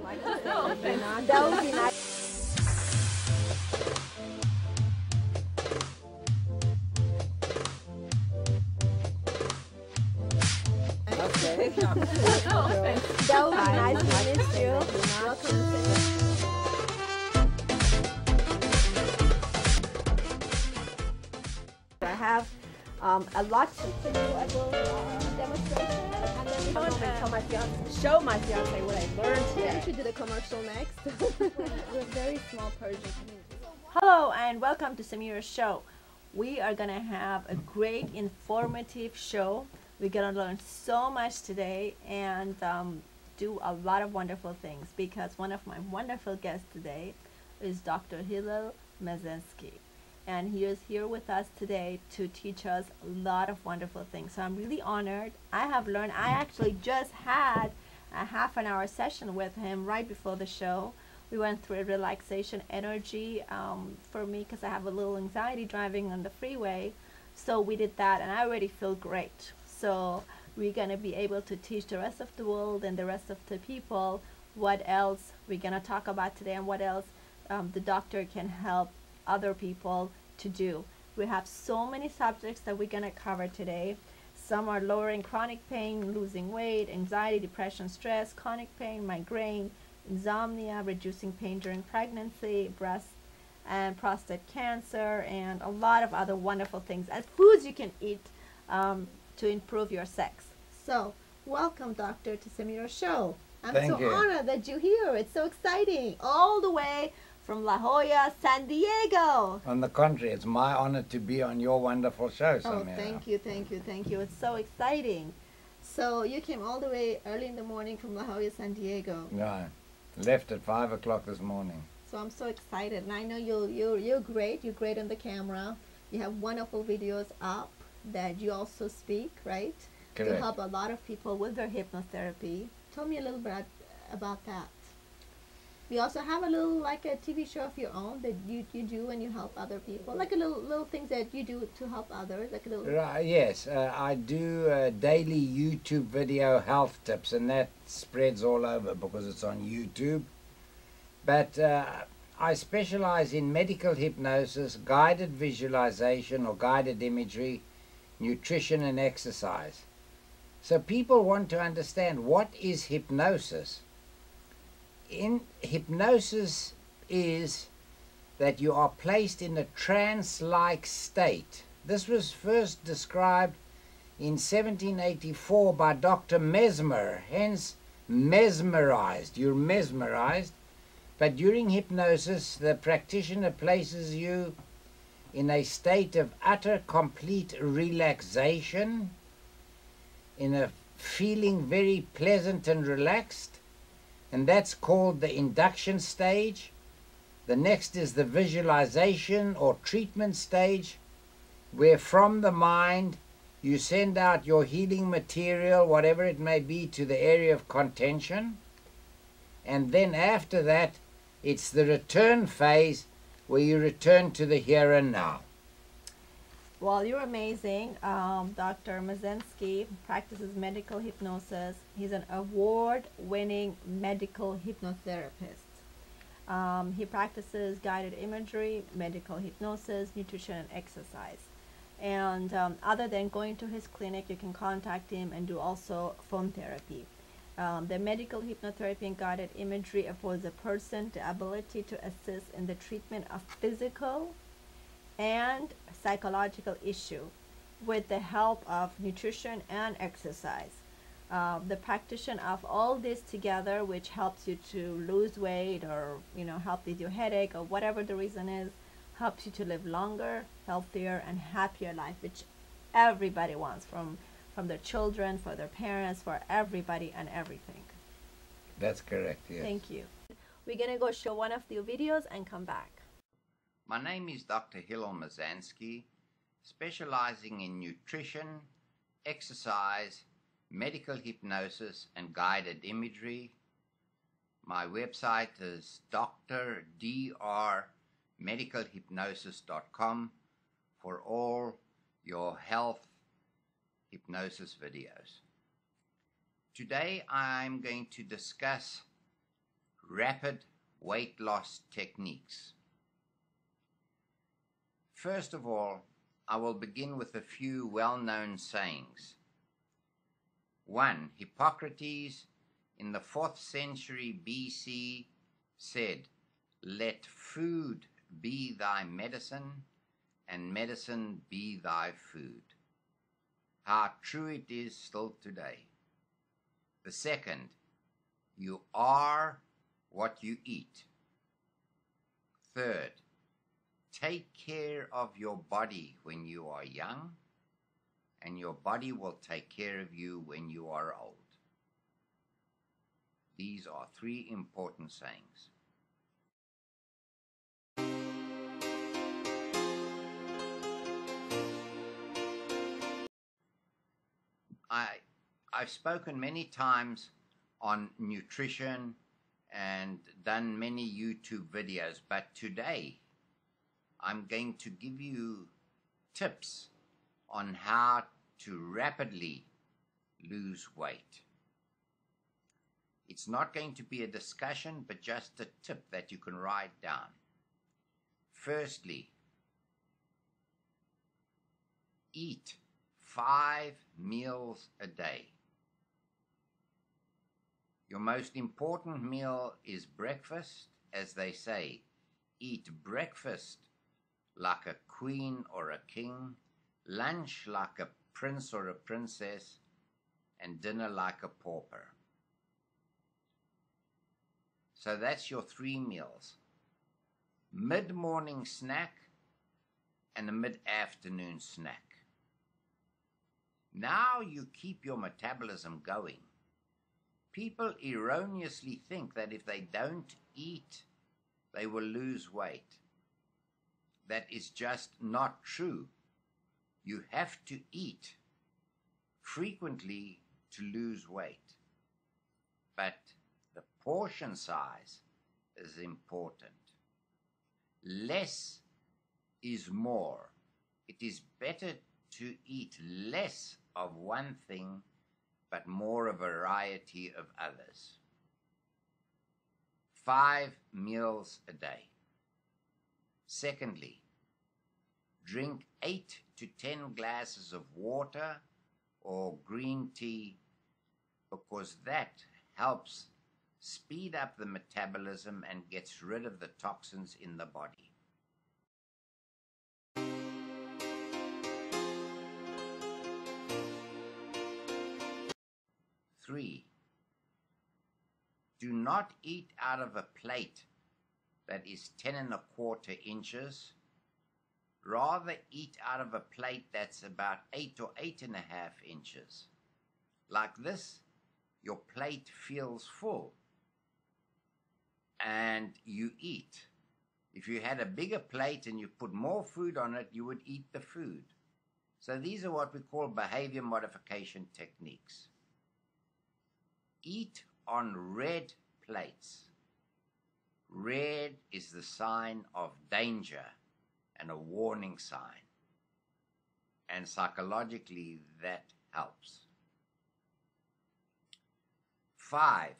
like to say, you know, that would be nice. Okay. That would be nice to meet you. I have a lot to do. A little demonstration, and then we're going to show my fiance what I learned here. We should do the commercial next. We're a very small Persian community. Hello and welcome to Samira's show. We are going to have a great informative show. We're going to learn so much today and do a lot of wonderful things, because one of my wonderful guests today is Dr. Hillel Mazansky. And he is here with us today to teach us a lot of wonderful things. So I'm really honored. I have learned. I actually just had a half-an-hour session with him right before the show. We went through a relaxation energy for me, because I have a little anxiety driving on the freeway. So we did that, and I already feel great. So we're going to be able to teach the rest of the world and the rest of the people what else we're going to talk about today, and what else the doctor can help other people to do. We have so many subjects that we're going to cover today. Some are lowering chronic pain, losing weight, anxiety, depression, stress, chronic pain, migraine, insomnia, reducing pain during pregnancy, breast and prostate cancer, and a lot of other wonderful things, and foods you can eat to improve your sex. So welcome, Doctor, to Samira's show. I'm so honored that you're here. It's so exciting. All the way from La Jolla, San Diego. On the contrary, it's my honor to be on your wonderful show, Samira. Oh, thank you, thank you, thank you. It's so exciting. So you came all the way early in the morning from La Jolla, San Diego. Yeah, left at 5 o'clock this morning. So I'm so excited, and I know you're great. You're great on the camera. You have wonderful videos up that you also speak, right? Correct. To help a lot of people with their hypnotherapy. Tell me a little bit about that. You also have a little, like a TV show of your own that you do and you help other people, like a little things that you do to help others, like a little. Right, yes, I do daily YouTube video health tips, and that spreads all over because it's on YouTube. But I specialize in medical hypnosis, guided visualization or guided imagery, nutrition and exercise. So people want to understand, what is hypnosis? In hypnosis is that you are placed in a trance-like state. This was first described in 1784 by Dr. Mesmer, hence mesmerized. You're mesmerized, but during hypnosis the practitioner places you in a state of utter complete relaxation, in a feeling very pleasant and relaxed. And that's called the induction stage. The next is the visualization or treatment stage, where from the mind you send out your healing material, whatever it may be, to the area of contention. And then after that, it's the return phase, where you return to the here and now. Well, you're amazing. Dr. Mazansky practices medical hypnosis. He's an award-winning medical hypnotherapist. He practices guided imagery, medical hypnosis, nutrition, and exercise. And other than going to his clinic, you can contact him and do also phone therapy. The medical hypnotherapy and guided imagery affords a person the ability to assist in the treatment of physical and psychological issue with the help of nutrition and exercise. The practice of all this together, which helps you to lose weight, or help with your headache, or whatever the reason is, helps you to live longer, healthier, and happier life, which everybody wants, from their children, for their parents, for everybody and everything. That's correct, yes. Thank you. We're gonna go show one of the videos and come back. My name is Dr. Hillel Mazansky, specializing in nutrition, exercise, medical hypnosis, and guided imagery. My website is drmedicalhypnosis.com for all your health hypnosis videos. Today I'm going to discuss rapid weight loss techniques. First of all, I will begin with a few well-known sayings. 1. Hippocrates in the 4th century BC said, "Let food be thy medicine, and medicine be thy food." How true it is still today. The second, you are what you eat. Third, take care of your body when you are young, and your body will take care of you when you are old. These are 3 important sayings. I've spoken many times on nutrition and done many YouTube videos, but today I'm going to give you tips on how to rapidly lose weight. It's not going to be a discussion, but just a tip that you can write down. Firstly, eat 5 meals a day. Your most important meal is breakfast. As they say, eat breakfast like a queen or a king, lunch like a prince or a princess, and dinner like a pauper. So that's your 3 meals. Mid-morning snack and a mid-afternoon snack. Now you keep your metabolism going. People erroneously think that if they don't eat, they will lose weight. That is just not true. You have to eat frequently to lose weight. But the portion size is important. Less is more. It is better to eat less of one thing, but more a variety of others. 5 meals a day. Secondly, drink 8 to 10 glasses of water or green tea, because that helps speed up the metabolism and gets rid of the toxins in the body. 3. Do not eat out of a plate that is 10¼ inches. Rather eat out of a plate that's about 8 or 8½ inches. Like this, your plate feels full and you eat. If you had a bigger plate and you put more food on it, you would eat the food. So these are what we call behavior modification techniques. Eat on red plates. Red is the sign of danger and a warning sign. And psychologically, that helps. 5.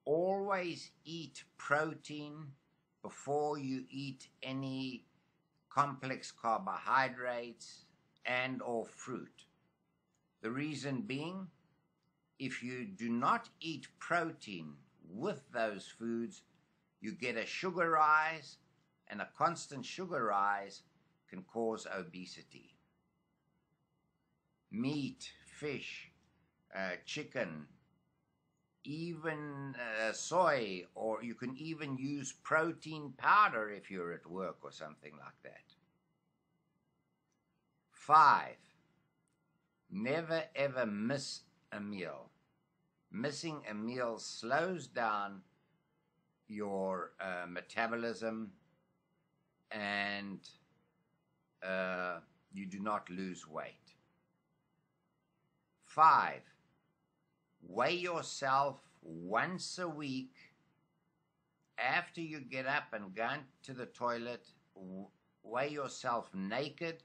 Always eat protein before you eat any complex carbohydrates and or fruit. The reason being, if you do not eat protein with those foods, you get a sugar rise, and a constant sugar rise can cause obesity. Meat, fish, chicken, even soy, or you can even use protein powder if you're at work or something like that. 5. Never ever miss a meal. Missing a meal slows down your metabolism, and you do not lose weight. 5. Weigh yourself once a week after you get up and go to the toilet. Weigh yourself naked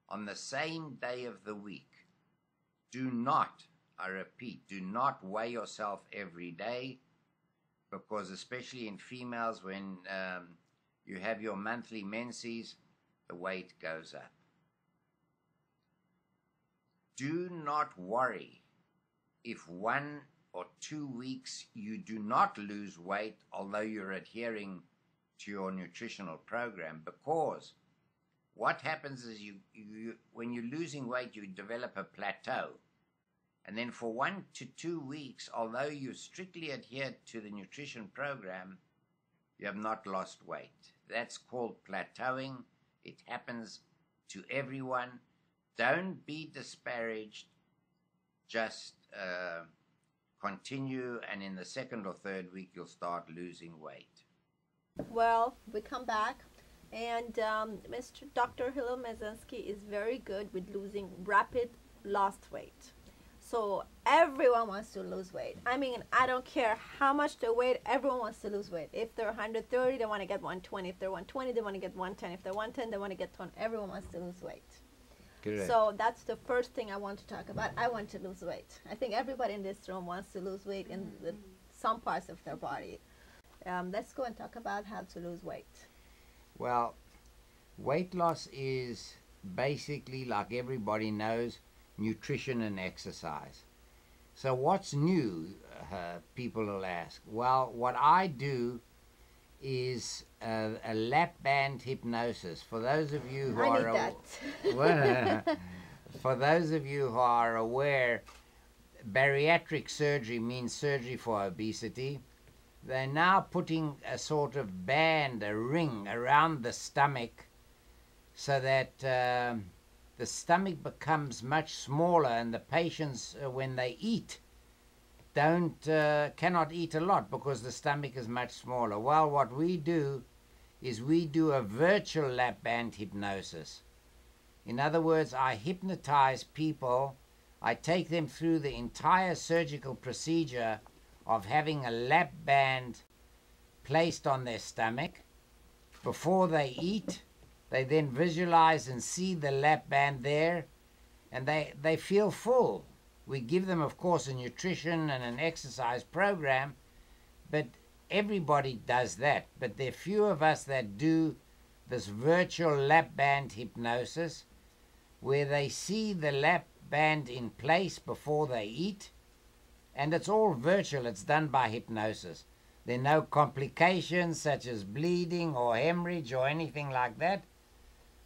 on the same day of the week. Do not, I repeat, do not weigh yourself every day. because especially in females, when you have your monthly menses, the weight goes up. Do not worry if 1 or 2 weeks you do not lose weight, although you're adhering to your nutritional program, because what happens is when you're losing weight, you develop a plateau. And then for 1 to 2 weeks, although you strictly adhere to the nutrition program, you have not lost weight. That's called plateauing. It happens to everyone. Don't be disparaged. Just continue, and in the 2nd or 3rd week, you'll start losing weight. Well, we come back, and Mr. Dr. Hillel Mazansky is very good with losing rapid lost weight. So everyone wants to lose weight. I mean, I don't care how much they weight, everyone wants to lose weight. If they're 130, they want to get 120. If they're 120, they want to get 110. If they're 110, they want to get 20. Everyone wants to lose weight. Correct. So that's the first thing I want to talk about. I want to lose weight. I think everybody in this room wants to lose weight in some parts of their body. Let's go and talk about how to lose weight. Well, weight loss is basically, like everybody knows, nutrition and exercise. So what's new, people will ask? Well, what I do is a lap band hypnosis. For those of you who for those of you who are aware, bariatric surgery means surgery for obesity. They're now putting a sort of band, a ring around the stomach, so that the stomach becomes much smaller, and the patients, when they eat, cannot eat a lot because the stomach is much smaller. Well, what we do is we do a virtual lap band hypnosis. In other words, I hypnotize people. I take them through the entire surgical procedure of having a lap band placed on their stomach. Before they eat, they then visualize and see the lap band there, and they feel full. We give them, of course, a nutrition and an exercise program, but everybody does that. But there are few of us that do this virtual lap band hypnosis, where they see the lap band in place before they eat, and it's all virtual. It's done by hypnosis. There are no complications such as bleeding or hemorrhage or anything like that,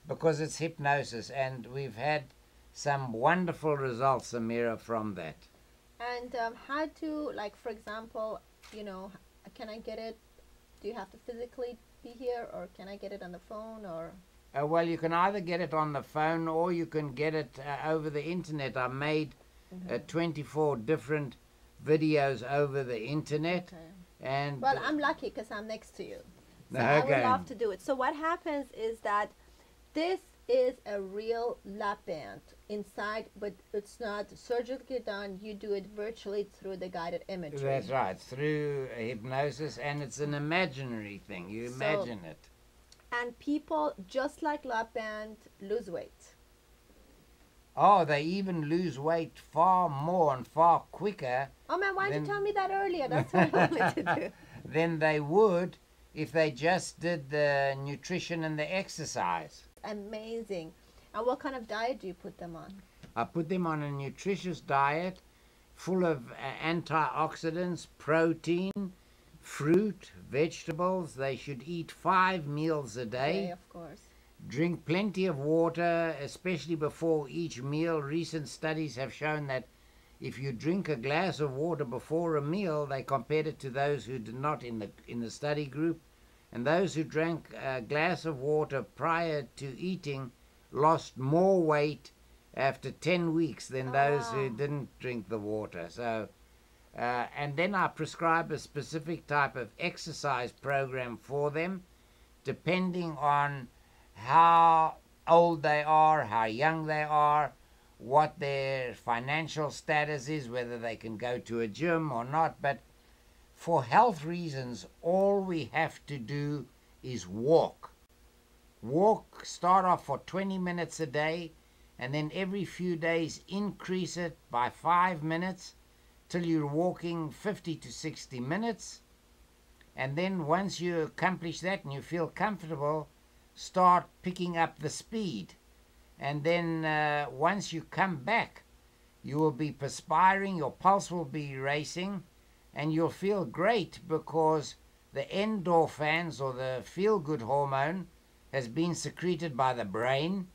because it's hypnosis, and we've had some wonderful results, Samira, from that. And how to, like, for example, can I get it? Do you have to physically be here, or can I get it on the phone, or? Well, you can either get it on the phone or you can get it over the internet. I made 24 different videos over the internet. Okay. And well, I'm lucky because I'm next to you. So I would love to do it. So what happens is that this is a real lap band inside, but it's not surgically done. You do it virtually through the guided imagery. That's right, through hypnosis, and it's an imaginary thing. You imagine it. And people, just like lap band, lose weight. Oh, they even lose weight far more and far quicker. Oh man, why didn't you tell me that earlier? That's what I wanted to do. Than they would if they just did the nutrition and the exercise. Amazing. And what kind of diet do you put them on? I put them on a nutritious diet full of antioxidants, protein, fruit, vegetables. They should eat 5 meals a day. Okay, of course. Drink plenty of water, especially before each meal. Recent studies have shown that if you drink a glass of water before a meal, they compared it to those who did not in the study group. And those who drank a glass of water prior to eating lost more weight after 10 weeks than those who didn't drink the water. So, and then I prescribe a specific type of exercise program for them, depending on how old they are, how young they are, what their financial status is, whether they can go to a gym or not. But for health reasons, all we have to do is walk. Start off for 20 minutes a day, and then every few days increase it by 5 minutes till you're walking 50 to 60 minutes. And then once you accomplish that and you feel comfortable, start picking up the speed. And then once you come back, you will be perspiring, your pulse will be racing, and you'll feel great because the endorphins, or the feel-good hormone, has been secreted by the brain,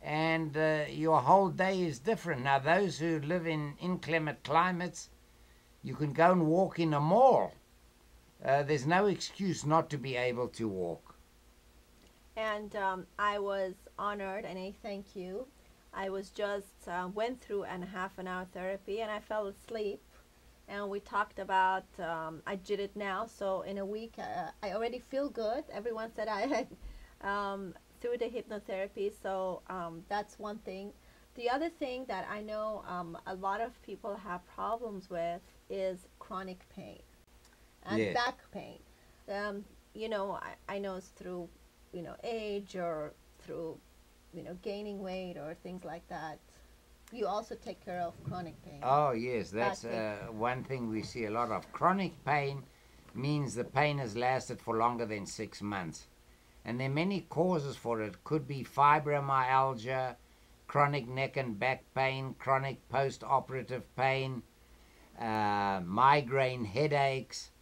and your whole day is different. Now, those who live in inclement climates, you can go and walk in a mall. There's no excuse not to be able to walk. And I was honored, and I thank you. I was just went through a half-an-hour therapy, and I fell asleep. And we talked about I did it now, so in a week I already feel good. Everyone said I had through the hypnotherapy, so that's one thing. The other thing that I know a lot of people have problems with is chronic pain and Yes. back pain. You know, I know it's through age, or through gaining weight or things like that. You also take care of chronic pain. Oh, yes, that's Back pain. one thing we see a lot of. Chronic pain means the pain has lasted for longer than 6 months. And there are many causes for it. Could be fibromyalgia, chronic neck and back pain, chronic post-operative pain, migraine headaches,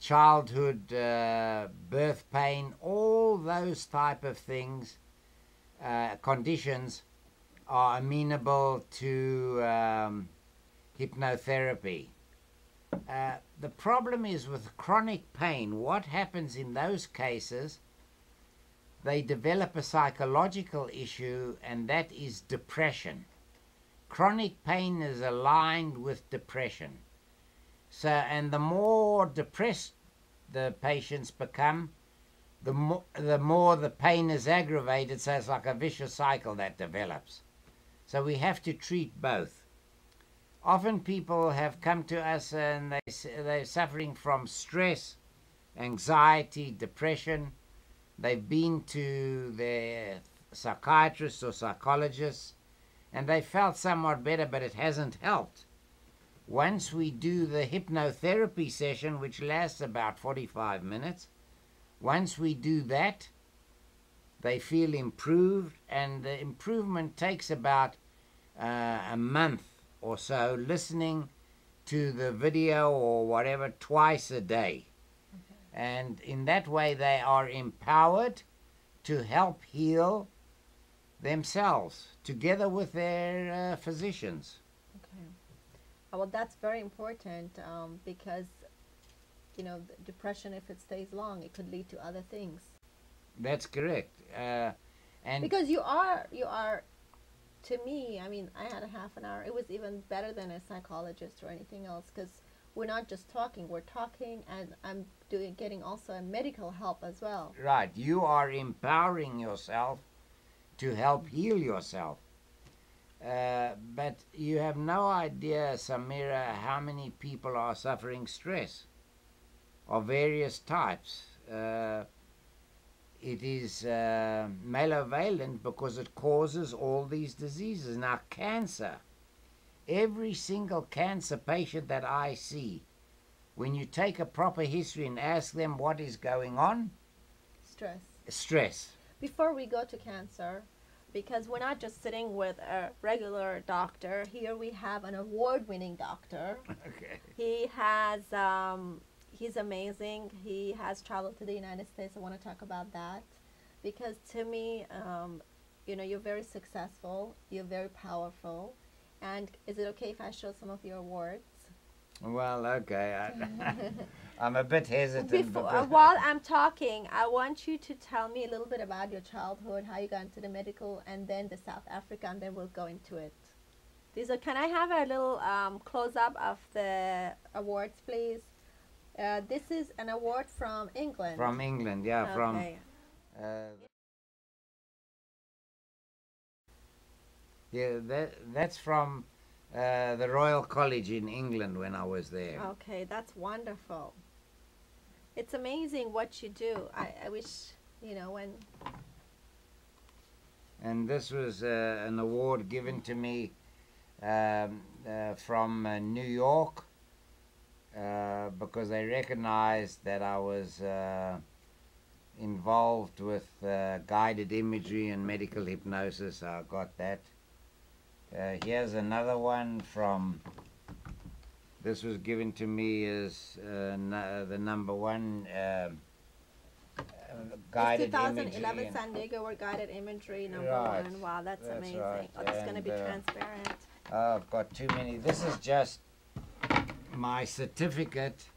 childhood birth pain, all those type of things, conditions are amenable to hypnotherapy. The problem is with chronic pain, what happens in those cases, they develop a psychological issue, and that is depression. Chronic pain is aligned with depression. So, and the more depressed the patients become, the more the pain is aggravated, so it's like a vicious cycle that develops. So we have to treat both. Often people have come to us and they're suffering from stress, anxiety, depression. They've been to their psychiatrists or psychologists, and they felt somewhat better, but it hasn't helped. Once we do the hypnotherapy session, which lasts about 45 minutes, once we do that, they feel improved, and the improvement takes about a month or so, listening to the video or whatever twice a day. Okay. And in that way they are empowered to help heal themselves together with their physicians. Okay. Well, that's very important because depression, if it stays long, it could lead to other things. That's correct. And because you are, to me, I mean, I had a half an hour. It was even better than a psychologist or anything else, because we're not just talking. We're talking, and I'm getting also a medical help as well. Right. You are empowering yourself to help heal yourself. But you have no idea, Samira, how many people are suffering stress of various types. It is malevolent because it causes all these diseases. Now, cancer, every single cancer patient that I see, when you take a proper history and ask them what is going on, stress. Before we go to cancer, because we're not just sitting with a regular doctor, here we have an award-winning doctor. Okay. He has he's amazing. He has traveled to the United States. I want to talk about that because to me, you're very successful. You're very powerful. And is it okay if I show some of your awards? Well, okay. I'm a bit hesitant. While I'm talking, I want you to tell me a little bit about your childhood, how you got into the medical, and then the South Africa, and then we'll go into it. Can I have a little close-up of the awards, please? This is an award from England. From England, yeah. Okay. That's from the Royal College in England when I was there. Okay, that's wonderful. It's amazing what you do. I wish, when... And this was an award given to me from New York, because because they recognized that I was involved with guided imagery and medical hypnosis. I got that. Here's another one from, this was given to me as the number one guided it's 2011 imagery. San Diego World Guided Imagery number Right. one. Wow, that's amazing. Right. Oh, it's going to And, be transparent. I've got too many. This is just my certificate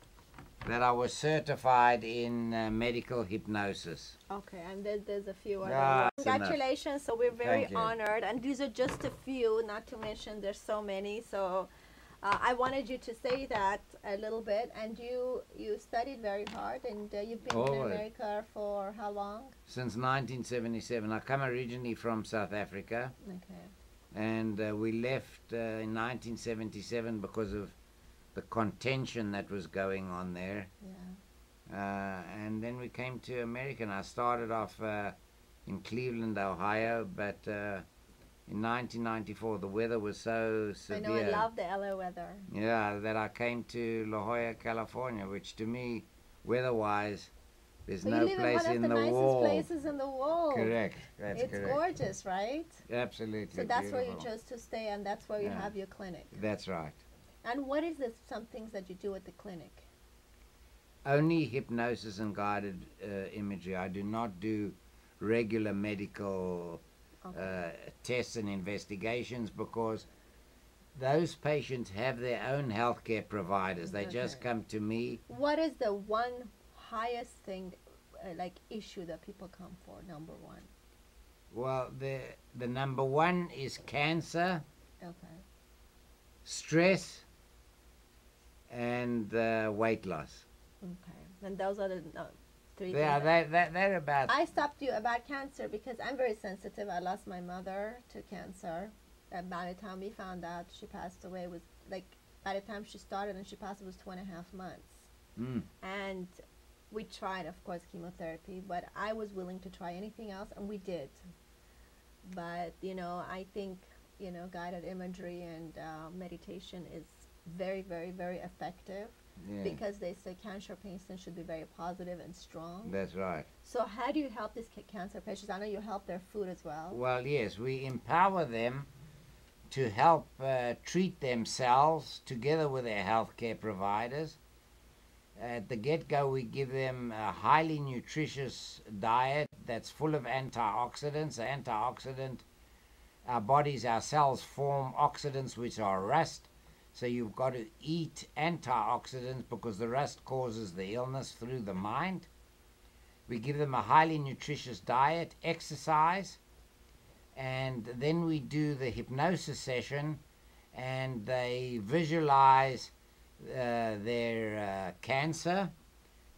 that I was certified in medical hypnosis. Okay, and there's a few other Ah, ones. that's enough. Congratulations. So we're very Thank you. honored. And these are just a few, not to mention there's so many. So I wanted you to say that a little bit. And you studied very hard, and you've been in Always. America for how long? Since 1977. I come originally from South Africa, Okay. and we left in 1977 because of the contention that was going on there. Yeah. And then we came to America, and I started off in Cleveland, Ohio, but in 1994 the weather was so severe. I know, I love the LA weather. Yeah, that I came to La Jolla, California, which to me, weather-wise, there's So no you live in place one of in the the nicest world. places in the world. Correct, that's It's correct. gorgeous, right? Absolutely So that's where you beautiful. chose to stay, and that's where you Yeah. have your clinic. That's right. And what is some things that you do at the clinic? Only hypnosis and guided imagery. I do not do regular medical Okay. tests and investigations because those patients have their own healthcare providers. They just Okay. come to me. What is the one highest thing, like issue that people come for? Number one. Well, the number one is cancer, Okay. stress, and weight loss. Okay. And those are the three Yeah, things. they're about. I stopped you about cancer because I'm very sensitive. I lost my mother to cancer. And by the time we found out she passed away, it was like by the time she started and she passed, it was 2.5 months. Mm, And we tried, of course, chemotherapy, but I was willing to try anything else, and we did. But, I think, guided imagery and meditation is very, very, very effective yeah, because they say cancer patients should be very positive and strong. that's right. So how do you help these cancer patients? I know you help their food as well. Well, yes, we empower them to help treat themselves together with their healthcare providers. At the get-go, we give them a highly nutritious diet that's full of antioxidants. Antioxidant, our bodies, our cells form oxidants which are rust. So you've got to eat antioxidants because the rust causes the illness through the mind. We give them a highly nutritious diet, exercise, and then we do the hypnosis session, and they visualize their cancer,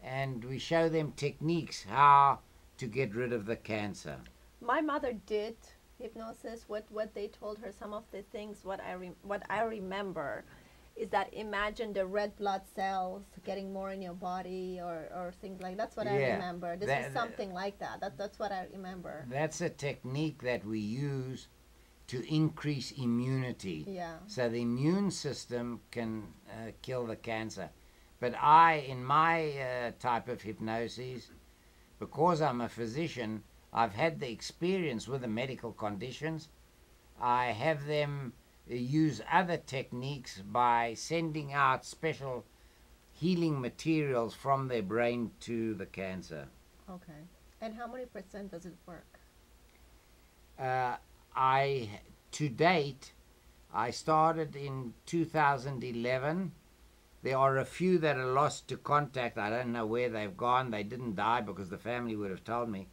and we show them techniques how to get rid of the cancer. My mother did hypnosis. What they told her, some of the things, what I remember is that imagine the red blood cells getting more in your body or things like that's what I Yeah, remember. This is something like that. That's what I remember. That's a technique that we use to increase immunity. Yeah. So the immune system can kill the cancer. But I, in my type of hypnosis, because I'm a physician, I've had the experience with the medical conditions. I have them use other techniques by sending out special healing materials from their brain to the cancer. Okay. And how many % does it work? To date, I started in 2011. There are a few that are lost to contact. I don't know where they've gone. They didn't die because the family would have told me.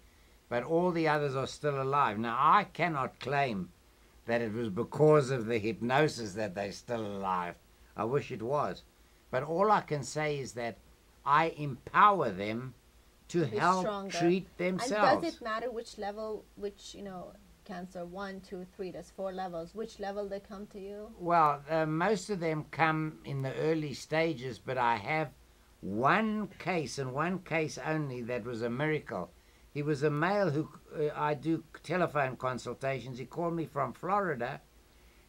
But all the others are still alive. Now, I cannot claim that it was because of the hypnosis that they're still alive. I wish it was. But all I can say is that I empower them to Be help stronger. treat themselves. And does it matter which level, cancer, 1, 2, 3, there's 4 levels, which level they come to you? Well, most of them come in the early stages, but I have one case, and one case only, that was a miracle. He was a male who, I do telephone consultations. He called me from Florida,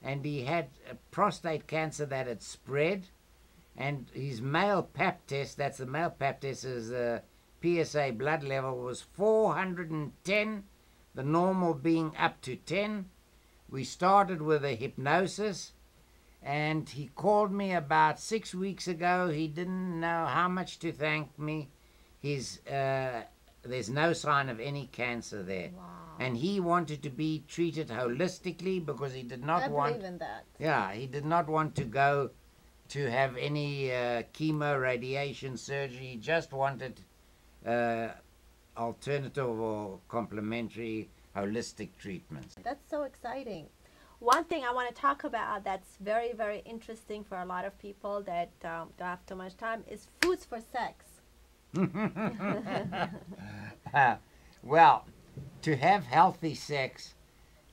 and he had prostate cancer that had spread, And his male pap test, that's the male pap test, is the PSA blood level was 410, the normal being up to 10. We started with a hypnosis, and he called me about 6 weeks ago. He didn't know how much to thank me. There's no sign of any cancer there. Wow. And he wanted to be treated holistically because he did not want... I believe in that. Yeah, he did not want to go to have any chemo, radiation, surgery. He just wanted alternative or complementary holistic treatments. That's so exciting. One thing I want to talk about that's very, very interesting for a lot of people that don't have too much time is foods for sex. Well, to have healthy sex,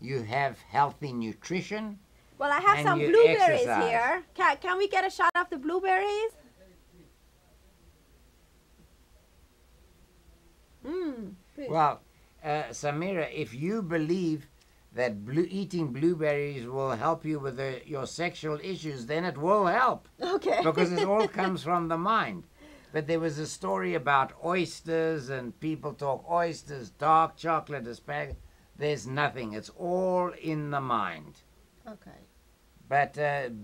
you have healthy nutrition. Well, I have some blueberries here. Can we get a shot of the blueberries? Well, Samira, if you believe that eating blueberries will help you with your sexual issues, then it will help. Okay. Because it all comes from the mind. But there was a story about oysters, and people talk oysters, dark chocolate, asparagus. There's nothing. It's all in the mind. Okay. But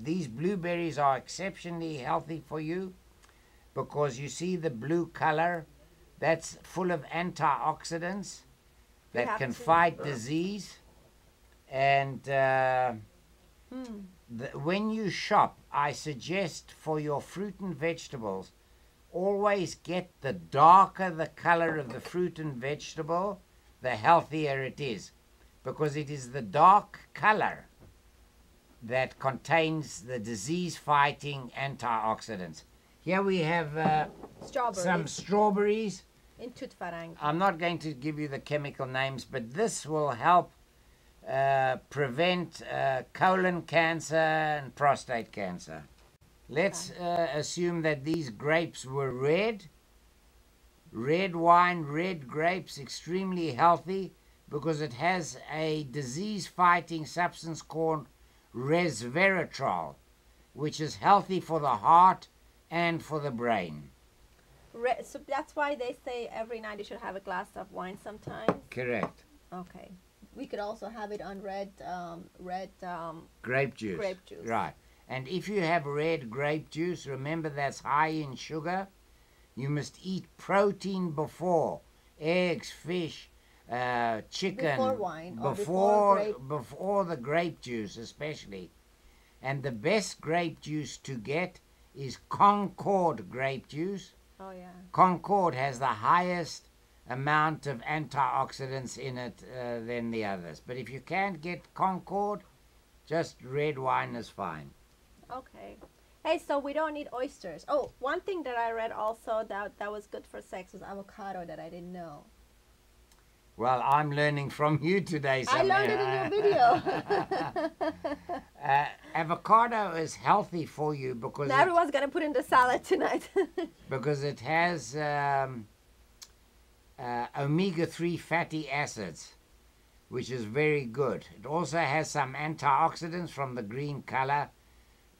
these blueberries are exceptionally healthy for you because you see the blue color, that's full of antioxidants that can fight disease. And when you shop, I suggest for your fruit and vegetables, always get the darker the color of the fruit and vegetable, the healthier it is, because it is the dark color that contains the disease-fighting antioxidants. Here we have some strawberries. I'm not going to give you the chemical names, but this will help prevent colon cancer and prostate cancer. Let's assume that these grapes were red. Red wine, red grapes, extremely healthy because it has a disease-fighting substance called resveratrol, which is healthy for the heart and for the brain. So that's why they say every night you should have a glass of wine sometimes? Correct. Okay. We could also have it on red grape juice. Grape juice. Right. And if you have red grape juice, remember that's high in sugar. You must eat protein before. Eggs, fish, chicken. Before wine. Before the grape juice especially. And the best grape juice to get is Concord grape juice. Oh, yeah. Concord has the highest amount of antioxidants in it than the others. But if you can't get Concord, just red wine is fine. Okay. Hey, so we don't need oysters. Oh, one thing that I read also that was good for sex was avocado that I didn't know. Well, I'm learning from you today, Samira. I learned it in your video. Avocado is healthy for you because... Now everyone's going to put in the salad tonight. because it has omega-3 fatty acids, which is very good. It also has some antioxidants from the green color,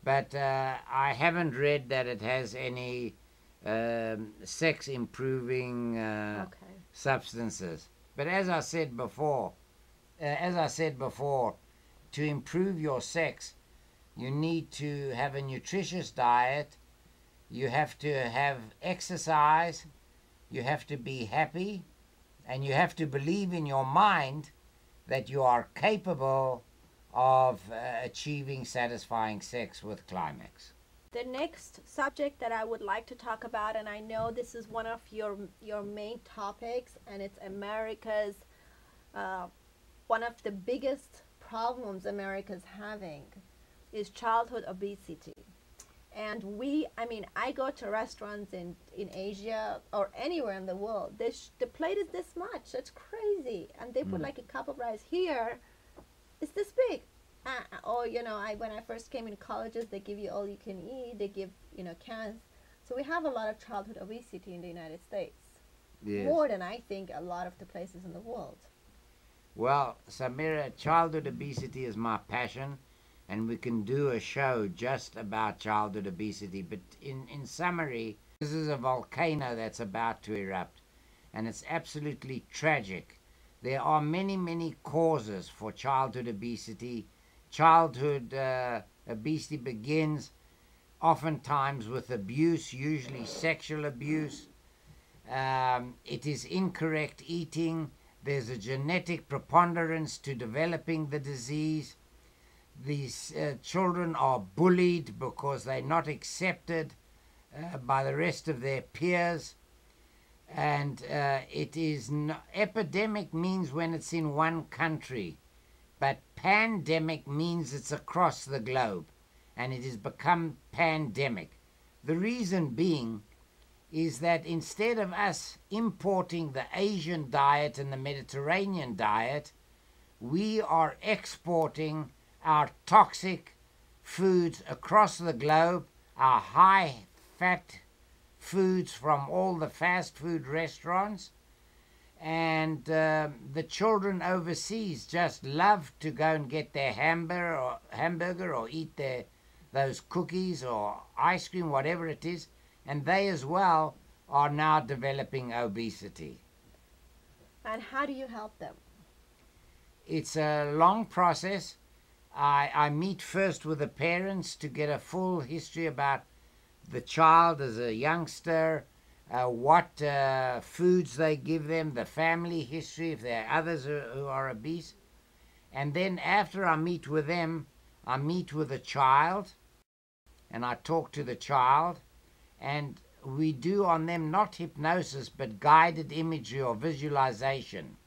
but I haven't read that it has any sex-improving substances. But as I said before, to improve your sex, you need to have a nutritious diet, you have to have exercise, you have to be happy, and you have to believe in your mind that you are capable of achieving satisfying sex with climax. The next subject that I would like to talk about, and I know this is one of your main topics, and it's America's, one of the biggest problems America's having is childhood obesity. And I go to restaurants in Asia or anywhere in the world. The plate is this much. That's crazy. And they put like a cup of rice here. It's this big. When I first came in colleges, they give you all you can eat. They give, cans. So we have a lot of childhood obesity in the United States. Yes. More than I think a lot of the places in the world. Well, Samira, childhood obesity is my passion. and we can do a show just about childhood obesity. But in summary, this is a volcano that's about to erupt, and it's absolutely tragic. There are many, many causes for childhood obesity. Childhood obesity begins oftentimes with abuse, usually sexual abuse. It is incorrect eating. There's a genetic preponderance to developing the disease. These children are bullied because they're not accepted by the rest of their peers. And it is epidemic means when it's in one country, but pandemic means it's across the globe, and it has become pandemic. The reason being is that instead of us importing the Asian diet and the Mediterranean diet, we are exporting our toxic foods across the globe, our high-fat foods from all the fast food restaurants, and the children overseas just love to go and get their hamburger or eat those cookies or ice cream, whatever it is, and they as well are now developing obesity. And how do you help them? It's a long process. I meet first with the parents to get a full history about the child as a youngster, what foods they give them, the family history, if there are others who are obese. And then after I meet with them, I meet with the child, and I talk to the child, and we do on them not hypnosis, but guided imagery or visualization.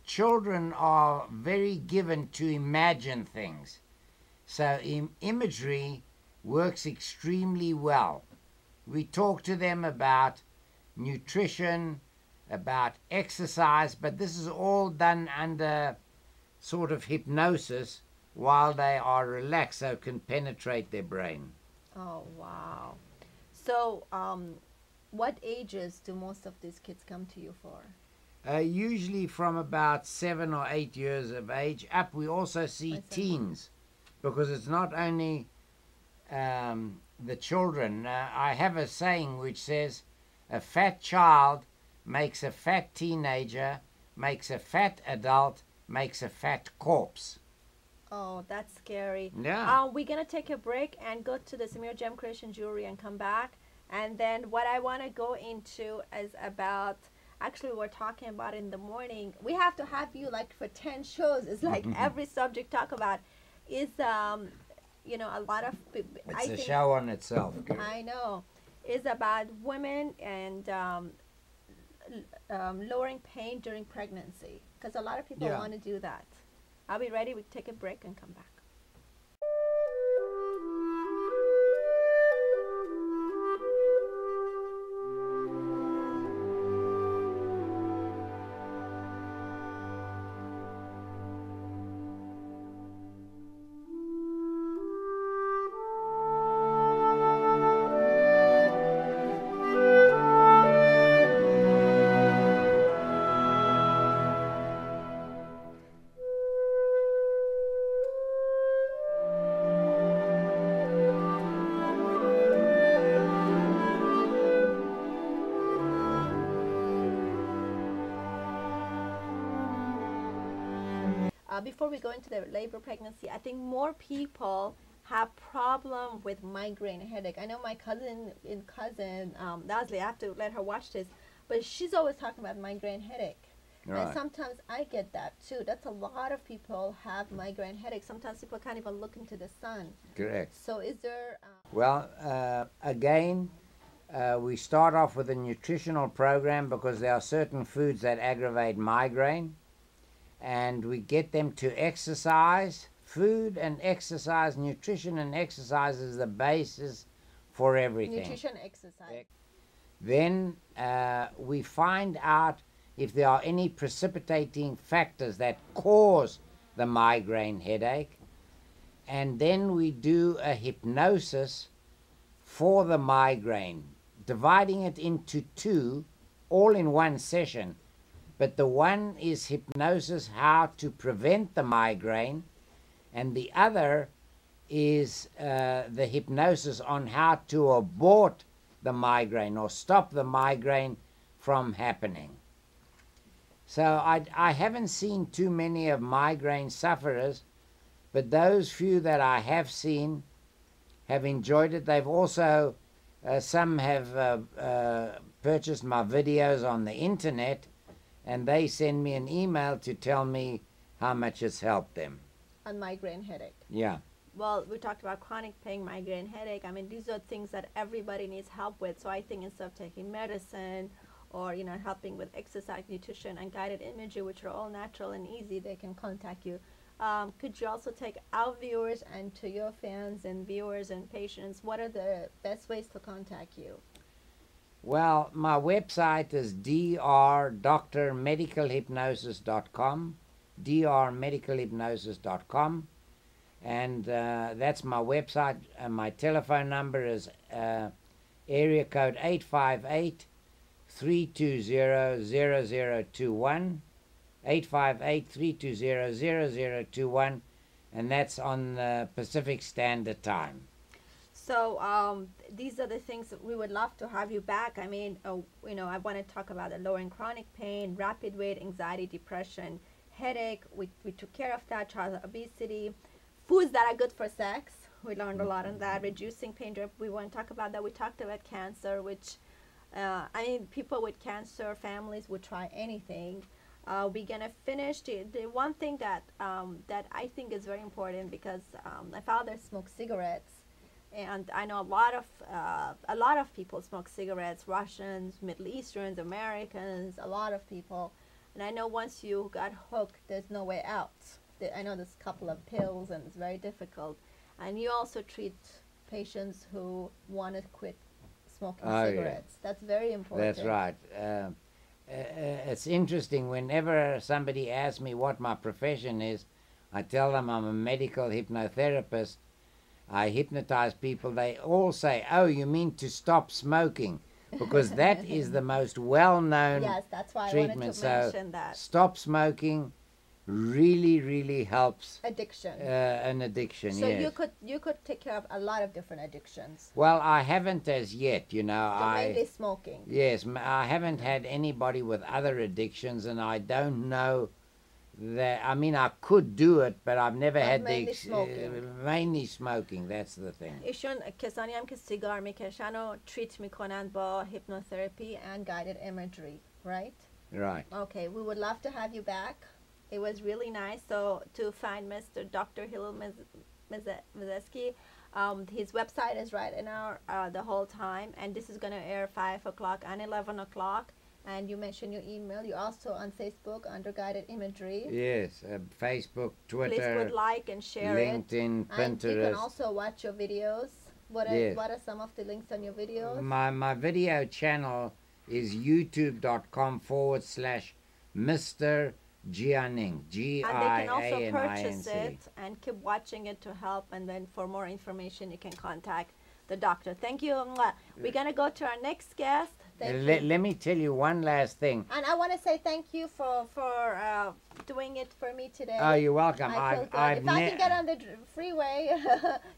Children are very given to imagine things. So imagery works extremely well. We talk to them about nutrition, about exercise, but this is all done under sort of hypnosis while they are relaxed, so it can penetrate their brain. Oh, wow. So, what ages do most of these kids come to you for? Usually from about 7 or 8 years of age up. We also see teens, because it's not only the children. I have a saying which says, a fat child makes a fat teenager, makes a fat adult, makes a fat corpse. Oh, that's scary. Yeah. We're going to take a break and go to the Samira Gem Creation Jewelry and come back. And then what I want to go into is about, actually we're talking about in the morning. We have to have you like for 10 shows. It's like every subject talk about is, you know, a lot of people. It's a show on itself. I know. Is about women and lowering pain during pregnancy. Because a lot of people want to do that. I'll be ready. We take a break and come back. Before we go into the labor pregnancy, I think more people have problem with migraine headache. I know my cousin, Nasli, I have to let her watch this, but she's always talking about migraine headache. Right. And sometimes I get that too. That's a lot of people have migraine headache. Sometimes people can't even look into the sun. Correct. So is there... Well, again, we start off with a nutritional program because there are certain foods that aggravate migraine. And we get them to exercise. Food and exercise, nutrition and exercise is the basis for everything. Nutrition, exercise. Then we find out if there are any precipitating factors that cause the migraine headache. And then we do a hypnosis for the migraine, dividing it into two, all in one session. But the one is hypnosis, how to prevent the migraine, and the other is the hypnosis on how to abort the migraine or stop the migraine from happening. So I haven't seen too many of migraine sufferers, but those few that I have seen have enjoyed it. They've also, some have purchased my videos on the internet, and they send me an email to tell me how much it's helped them. On migraine headache. Yeah. Well, we talked about chronic pain, migraine headache. I mean, these are things that everybody needs help with. So I think instead of taking medicine or, you know, helping with exercise, nutrition, and guided imagery, which are all natural and easy, they can contact you. Could you also take our viewers and to your fans and viewers and patients, what are the best ways to contact you? Well, my website is drmedicalhypnosis.com, drmedicalhypnosis.com, and that's my website. And my telephone number is area code 858-320-0021, 858-320-0021, and that's on Pacific Standard Time. So these are the things that we would love to have you back. I mean, you know, I want to talk about the lowering chronic pain, rapid weight, anxiety, depression, headache. We took care of that, childhood obesity, foods that are good for sex. We learned a lot on that. Reducing pain. We want to talk about that. We talked about cancer, which, I mean, people with cancer, families would try anything. We're going to finish the one thing that I think is very important, because my father smoked cigarettes. And I know a lot of people smoke cigarettes, Russians, Middle Easterns, Americans, a lot of people. And I know once you got hooked, there's no way out. I know there's a couple of pills, and it's very difficult. And you also treat patients who want to quit smoking cigarettes. Yeah. That's very important. That's right. It's interesting, whenever somebody asks me what my profession is, I tell them I'm a medical hypnotherapist. I hypnotize people. They all say, "Oh, you mean to stop smoking?" Because that is the most well-known yes, that's why treatment. I wanted to mention that. Stop smoking really, really helps addiction. An addiction. So yes. you could take care of a lot of different addictions. Well, I haven't as yet. You know, so mainly smoking. Yes, I haven't had anybody with other addictions, and I don't know. I mean, I could do it, but I've never had mainly smoking. Mainly smoking, that's the thing. ایشون کسانی هم که سیگار میکشن و treat میکنن با hypnotherapy and guided imagery, right? Right. Okay, we would love to have you back. It was really nice. So to find Mr. Dr. Hillel Mazansky, his website is right in our the whole time, and this is going to air 5 o'clock and 11 o'clock. And you mentioned your email. You're also on Facebook under Guided Imagery. Yes, Facebook, Twitter. Please would like and share LinkedIn, it. Pinterest. And you can also watch your videos. What are some of the links on your videos? My video channel is youtube.com/Mr. Jianing. G-I-A-N-I-N-C. And they can also purchase it and keep watching it to help. And then for more information, you can contact the doctor. Thank you. We're going to go to our next guest. Let me tell you one last thing. And I want to say thank you for doing it for me today. Oh, you're welcome. If I can get on the freeway,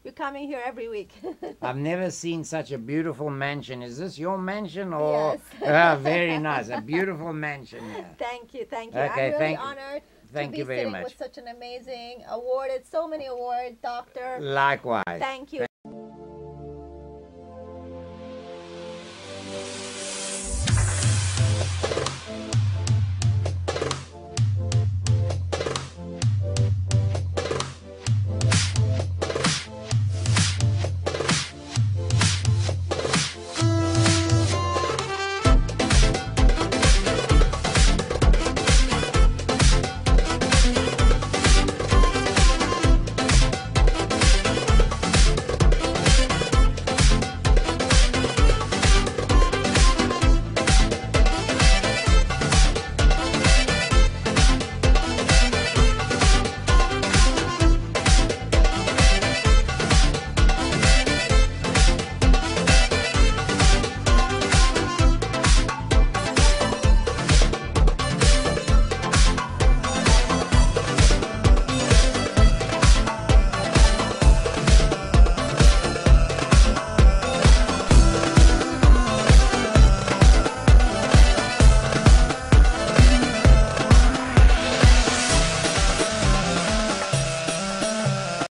you're coming here every week. I've never seen such a beautiful mansion. Is this your mansion? Or? Yes. Very nice. A beautiful mansion. Yeah. Thank you. Okay, I'm really honored to be very sitting much. With such an amazing award. It's so many awards, doctor. Likewise. Thank you.